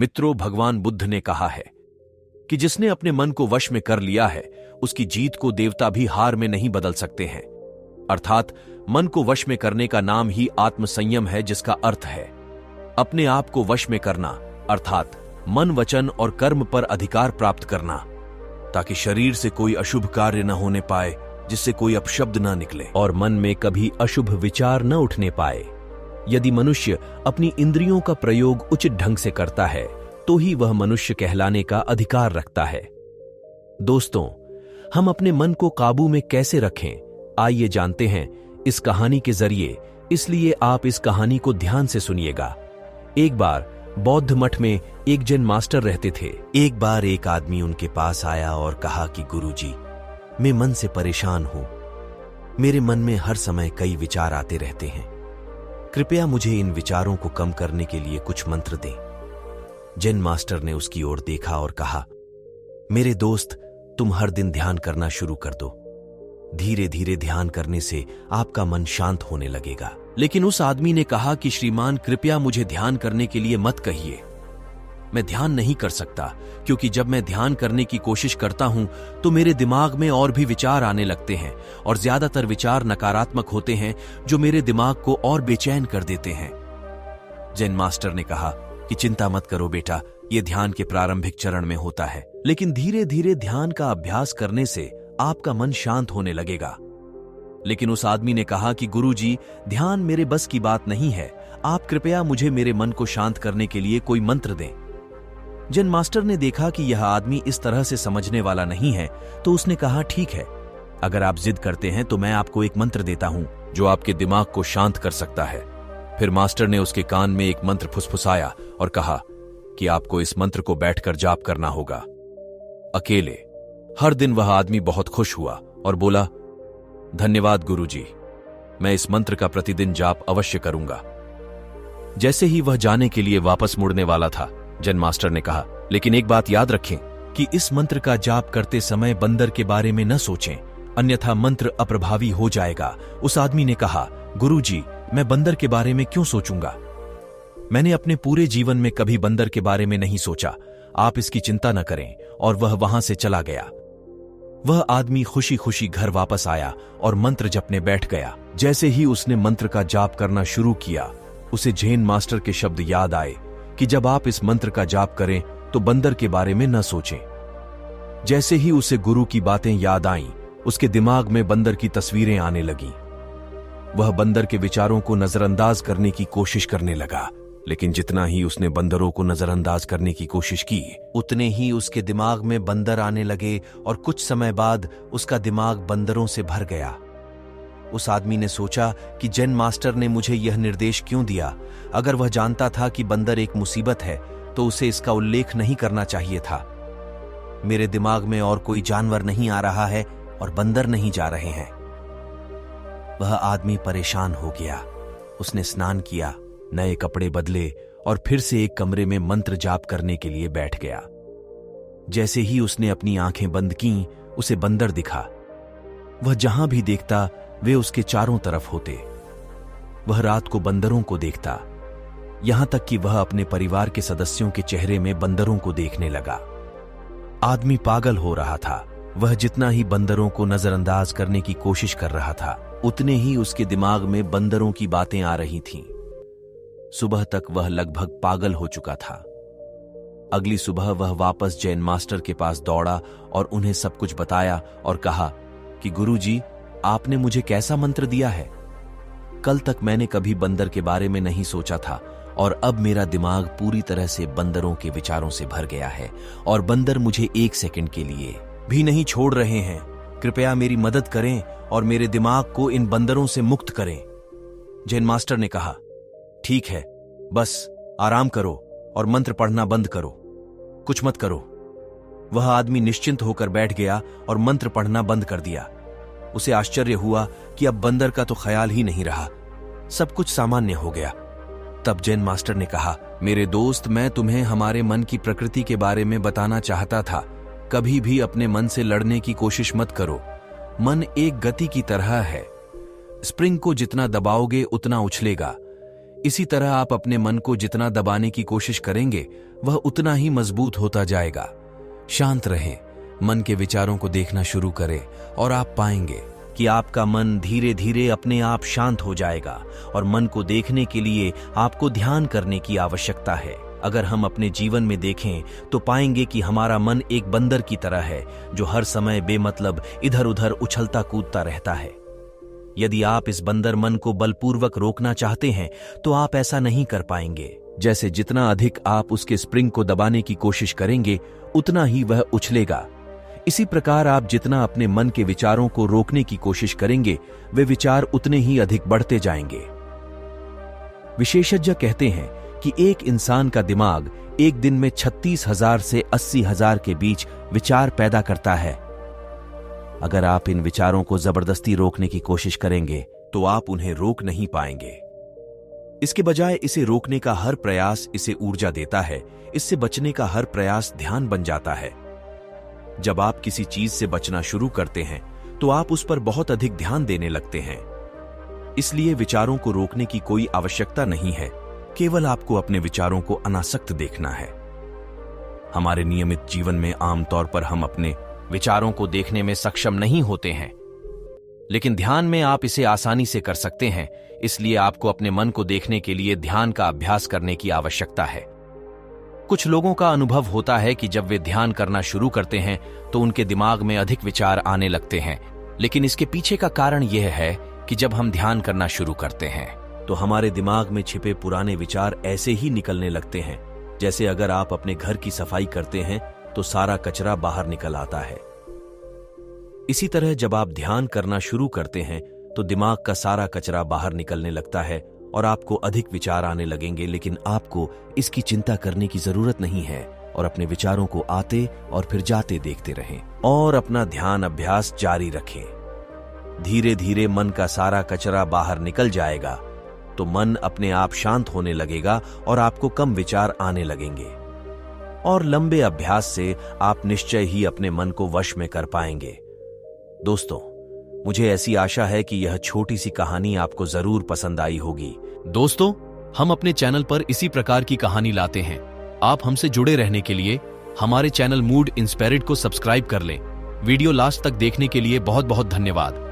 मित्रों, भगवान बुद्ध ने कहा है कि जिसने अपने मन को वश में कर लिया है, उसकी जीत को देवता भी हार में नहीं बदल सकते हैं। अर्थात मन को वश में करने का नाम ही आत्मसंयम है, जिसका अर्थ है अपने आप को वश में करना, अर्थात मन, वचन और कर्म पर अधिकार प्राप्त करना, ताकि शरीर से कोई अशुभ कार्य न होने पाए, जिससे कोई अपशब्द न निकले और मन में कभी अशुभ विचार न उठने पाए। यदि मनुष्य अपनी इंद्रियों का प्रयोग उचित ढंग से करता है तो ही वह मनुष्य कहलाने का अधिकार रखता है। दोस्तों, हम अपने मन को काबू में कैसे रखें, आइए जानते हैं इस कहानी के जरिए। इसलिए आप इस कहानी को ध्यान से सुनिएगा। एक बार बौद्ध मठ में एक जैन मास्टर रहते थे। एक बार एक आदमी उनके पास आया और कहा कि गुरुजी, मैं मन से परेशान हूं। मेरे मन में हर समय कई विचार आते रहते हैं। कृपया मुझे इन विचारों को कम करने के लिए कुछ मंत्र दें। जैन मास्टर ने उसकी ओर देखा और कहा, मेरे दोस्त, तुम हर दिन ध्यान करना शुरू कर दो। धीरे धीरे ध्यान करने से आपका मन शांत होने लगेगा। लेकिन उस आदमी ने कहा कि श्रीमान, कृपया मुझे ध्यान करने के लिए मत कहिए। मैं ध्यान नहीं कर सकता, क्योंकि जब मैं ध्यान करने की कोशिश करता हूं तो मेरे दिमाग में और भी विचार आने लगते हैं, और ज्यादातर विचार नकारात्मक होते हैं जो मेरे दिमाग को और बेचैन कर देते हैं। जैन मास्टर ने कहा कि चिंता मत करो बेटा, यह ध्यान के प्रारंभिक चरण में होता है, लेकिन धीरे धीरे ध्यान का अभ्यास करने से आपका मन शांत होने लगेगा। लेकिन उस आदमी ने कहा कि गुरुजी, ध्यान मेरे बस की बात नहीं है। आप कृपया मुझे मेरे मन को शांत करने के लिए कोई मंत्र दें। जैन मास्टर ने देखा कि यह आदमी इस तरह से समझने वाला नहीं है, तो उसने कहा, ठीक है, अगर आप जिद करते हैं तो मैं आपको एक मंत्र देता हूं जो आपके दिमाग को शांत कर सकता है। फिर मास्टर ने उसके कान में एक मंत्र फुसफुसाया और कहा कि आपको इस मंत्र को बैठकर जाप करना होगा, अकेले। हर दिन वह आदमी बहुत खुश हुआ और बोला, धन्यवाद गुरुजी, मैं इस मंत्र का प्रतिदिन जाप अवश्य करूंगा। जैसे ही वह जाने के लिए वापस मुड़ने वाला था, जैन मास्टर ने कहा, लेकिन एक बात याद रखें कि इस मंत्र का जाप करते समय बंदर के बारे में न सोचें, अन्यथा मंत्र अप्रभावी हो जाएगा। उस आदमी ने कहा, गुरुजी, मैं बंदर के बारे में क्यों सोचूंगा? मैंने अपने पूरे जीवन में कभी बंदर के बारे में नहीं सोचा। आप इसकी चिंता न करें। और वह वहां से चला गया। वह आदमी खुशी खुशी घर वापस आया और मंत्र जपने बैठ गया। जैसे ही उसने मंत्र का जाप करना शुरू किया, उसे जैन मास्टर के शब्द याद आए कि जब आप इस मंत्र का जाप करें तो बंदर के बारे में न सोचें। जैसे ही उसे गुरु की बातें याद आईं, उसके दिमाग में बंदर की तस्वीरें आने लगीं। वह बंदर के विचारों को नजरअंदाज करने की कोशिश करने लगा, लेकिन जितना ही उसने बंदरों को नजरअंदाज करने की कोशिश की, उतने ही उसके दिमाग में बंदर आने लगे और कुछ समय बाद उसका दिमाग बंदरों से भर गया। उस आदमी ने सोचा कि जैन मास्टर ने मुझे यह निर्देश क्यों दिया? अगर वह जानता था कि बंदर एक मुसीबत है तो उसे इसका उल्लेख नहीं करना चाहिए था। मेरे दिमाग में और कोई जानवर नहीं आ रहा है और बंदर नहीं जा रहे हैं। वह आदमी परेशान हो गया। उसने स्नान किया, नए कपड़े बदले और फिर से एक कमरे में मंत्र जाप करने के लिए बैठ गया। जैसे ही उसने अपनी आंखें बंद कीं, उसे बंदर दिखा। वह जहां भी देखता वे उसके चारों तरफ होते। वह रात को बंदरों को देखता, यहां तक कि वह अपने परिवार के सदस्यों के चेहरे में बंदरों को देखने लगा। आदमी पागल हो रहा था। वह जितना ही बंदरों को नजरअंदाज करने की कोशिश कर रहा था, उतने ही उसके दिमाग में बंदरों की बातें आ रही थीं। सुबह तक वह लगभग पागल हो चुका था। अगली सुबह वह वापस जैन मास्टर के पास दौड़ा और उन्हें सब कुछ बताया और कहा कि गुरुजी, आपने मुझे कैसा मंत्र दिया है? कल तक मैंने कभी बंदर के बारे में नहीं सोचा था और अब मेरा दिमाग पूरी तरह से बंदरों के विचारों से भर गया है और बंदर मुझे एक सेकंड के लिए भी नहीं छोड़ रहे हैं। कृपया मेरी मदद करें और मेरे दिमाग को इन बंदरों से मुक्त करें। जैन मास्टर ने कहा, ठीक है, बस आराम करो और मंत्र पढ़ना बंद करो, कुछ मत करो। वह आदमी निश्चिंत होकर बैठ गया और मंत्र पढ़ना बंद कर दिया। उसे आश्चर्य हुआ कि अब बंदर का तो ख्याल ही नहीं रहा, सब कुछ सामान्य हो गया। तब जैन मास्टर ने कहा, मेरे दोस्त, मैं तुम्हें हमारे मन की प्रकृति के बारे में बताना चाहता था। कभी भी अपने मन से लड़ने की कोशिश मत करो। मन एक गति की तरह है। स्प्रिंग को जितना दबाओगे उतना उछलेगा। इसी तरह आप अपने मन को जितना दबाने की कोशिश करेंगे वह उतना ही मजबूत होता जाएगा। शांत रहें, मन के विचारों को देखना शुरू करें और आप पाएंगे कि आपका मन धीरे धीरे अपने आप शांत हो जाएगा। और मन को देखने के लिए आपको ध्यान करने की आवश्यकता है। अगर हम अपने जीवन में देखें तो पाएंगे कि हमारा मन एक बंदर की तरह है जो हर समय बेमतलब इधर उधर उछलता कूदता रहता है। यदि आप इस बंदर मन को बलपूर्वक रोकना चाहते हैं तो आप ऐसा नहीं कर पाएंगे। जैसे जितना अधिक आप उसके स्प्रिंग को दबाने की कोशिश करेंगे उतना ही वह उछलेगा। इसी प्रकार आप जितना अपने मन के विचारों को रोकने की कोशिश करेंगे वे विचार उतने ही अधिक बढ़ते जाएंगे। विशेषज्ञ कहते हैं कि एक इंसान का दिमाग एक दिन में 36,000 से 80,000 के बीच विचार पैदा करता है। अगर आप इन विचारों को जबरदस्ती रोकने की कोशिश करेंगे तो आप उन्हें रोक नहीं पाएंगे। इसके बजाय इसे रोकने का हर प्रयास इसे ऊर्जा देता है। इससे बचने का हर प्रयास ध्यान बन जाता है। जब आप किसी चीज से बचना शुरू करते हैं तो आप उस पर बहुत अधिक ध्यान देने लगते हैं। इसलिए विचारों को रोकने की कोई आवश्यकता नहीं है, केवल आपको अपने विचारों को अनासक्त देखना है। हमारे नियमित जीवन में आमतौर पर हम अपने विचारों को देखने में सक्षम नहीं होते हैं, लेकिन ध्यान में आप इसे आसानी से कर सकते हैं। इसलिए आपको अपने मन को देखने के लिए ध्यान का अभ्यास करने की आवश्यकता है। कुछ लोगों का अनुभव होता है कि जब वे ध्यान करना शुरू करते हैं तो उनके दिमाग में अधिक विचार आने लगते हैं, लेकिन इसके पीछे का कारण यह है कि जब हम ध्यान करना शुरू करते हैं तो हमारे दिमाग में छिपे पुराने विचार ऐसे ही निकलने लगते हैं, जैसे अगर आप अपने घर की सफाई करते हैं तो सारा कचरा बाहर निकल आता है। इसी तरह जब आप ध्यान करना शुरू करते हैं तो दिमाग का सारा कचरा बाहर निकलने लगता है और आपको अधिक विचार आने लगेंगे, लेकिन आपको इसकी चिंता करने की जरूरत नहीं है और अपने विचारों को आते और फिर जाते देखते रहें और अपना ध्यान अभ्यास जारी रखें। धीरे धीरे मन का सारा कचरा बाहर निकल जाएगा तो मन अपने आप शांत होने लगेगा और आपको कम विचार आने लगेंगे। और लंबे अभ्यास से आप निश्चय ही अपने मन को वश में कर पाएंगे। दोस्तों, मुझे ऐसी आशा है कि यह छोटी सी कहानी आपको जरूर पसंद आई होगी। दोस्तों, हम अपने चैनल पर इसी प्रकार की कहानी लाते हैं। आप हमसे जुड़े रहने के लिए हमारे चैनल मूड इंस्पायर्ड को सब्सक्राइब कर लें। वीडियो लास्ट तक देखने के लिए बहुत बहुत धन्यवाद।